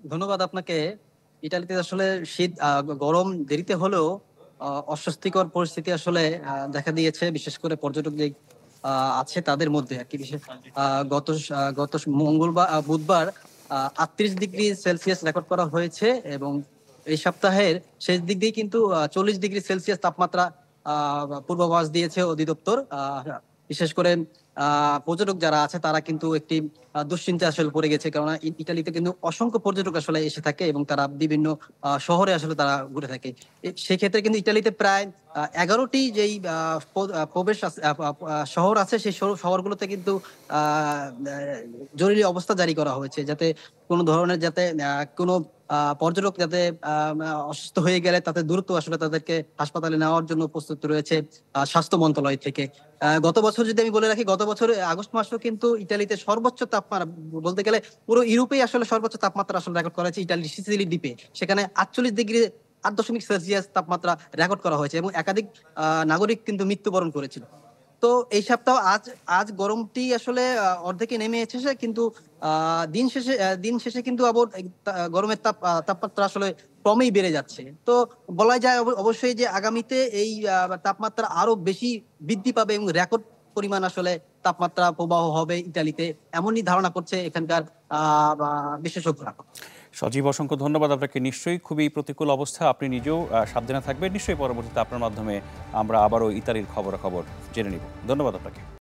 ধন্যবাদ আপনাকে। ইতালিতে আসলে শীত গরম দেরিতে হলেও অস্বস্তিকর পরিস্থিতি আসলে দেখা দিয়েছে। বিশেষ করে পর্যটক যে আছে তাদের মধ্যে আরকি। গত মঙ্গলবার বুধবার ৩৮ ডিগ্রি সেলসিয়াস রেকর্ড করা হয়েছে এবং এই সপ্তাহের শেষ দিক দিয়ে কিন্তু ৪০ ডিগ্রি সেলসিয়াস তাপমাত্রা পূর্বাভাস দিয়েছে অধিদপ্তর। বিশেষ করে পর্যটক যারা আছে তারা কিন্তু একটি দুশ্চিন্তায় আসলে পড়ে গেছে। কেননা ইতালিতে কিন্তু অসংখ্য পর্যটক আসলে এসে থাকে এবং তারা বিভিন্ন শহরে আসলে তারা ঘুরে থাকে। সেক্ষেত্রে কিন্তু ইতালিতে প্রায় ১১টি যেই প্রবেশ আছে শহর আছে সেই শহরগুলোতে কিন্তু আ আ জরুরি অবস্থা জারি করা হয়েছে। যাতে কোন ধরনের যাতে কোন পর্যটক যাতে আ আ অসুস্থ হয়ে গেলে তাদের দ্রুত আসলে তাদেরকে হাসপাতালে নেওয়ার জন্য প্রস্তুত রয়েছে স্বাস্থ্য মন্ত্রণালয় থেকে। গত বছর যদি আমি বলে রাখি, গত বছর আগস্ট মাসেও কিন্তু ইতালিতে সর্বোচ্চ তাপমাত্রা বলতে গেলে পুরো ইউরোপেই আসলে সর্বোচ্চ তাপমাত্রা আসলে রেকর্ড করা হয়েছে ইটালির সিসিলি দ্বীপে। সেখানে ৪৮ ডিগ্রি ৮ দশমিক সেলসিয়াস তাপমাত্রা রেকর্ড করা হয়েছে এবং একাধিক নাগরিক কিন্তু মৃত্যুবরণ করেছিল। তো এই সপ্তাহ আজ আজ গরমটি আসলে অর্ধেকে নেমে এসেছে কিন্তু দিন শেষে কিন্তু আবার গরমের তাপমাত্রা আসলে ক্রমেই বেড়ে যাচ্ছে। তো বলা যায় অবশ্যই যে আগামীতে এই তাপমাত্রা আরো বেশি বৃদ্ধি পাবে এবং রেকর্ড পরিমাণ আসলে তাপমাত্রা প্রবাহ হবে ইতালিতে। এমনই ধারণা করছে এখানকার আ বা বিশেষজ্ঞরা। সজীব, অসংখ্য ধন্যবাদ আপনাকে। নিশ্চয়ই খুবই প্রতিকূল অবস্থা। আপনি নিজেও সাবধানে থাকবেন। নিশ্চয়ই পরবর্তীতে আপনার মাধ্যমে আমরা আবারও ইতালির খবরাখবর জেনে নিব। ধন্যবাদ আপনাকে।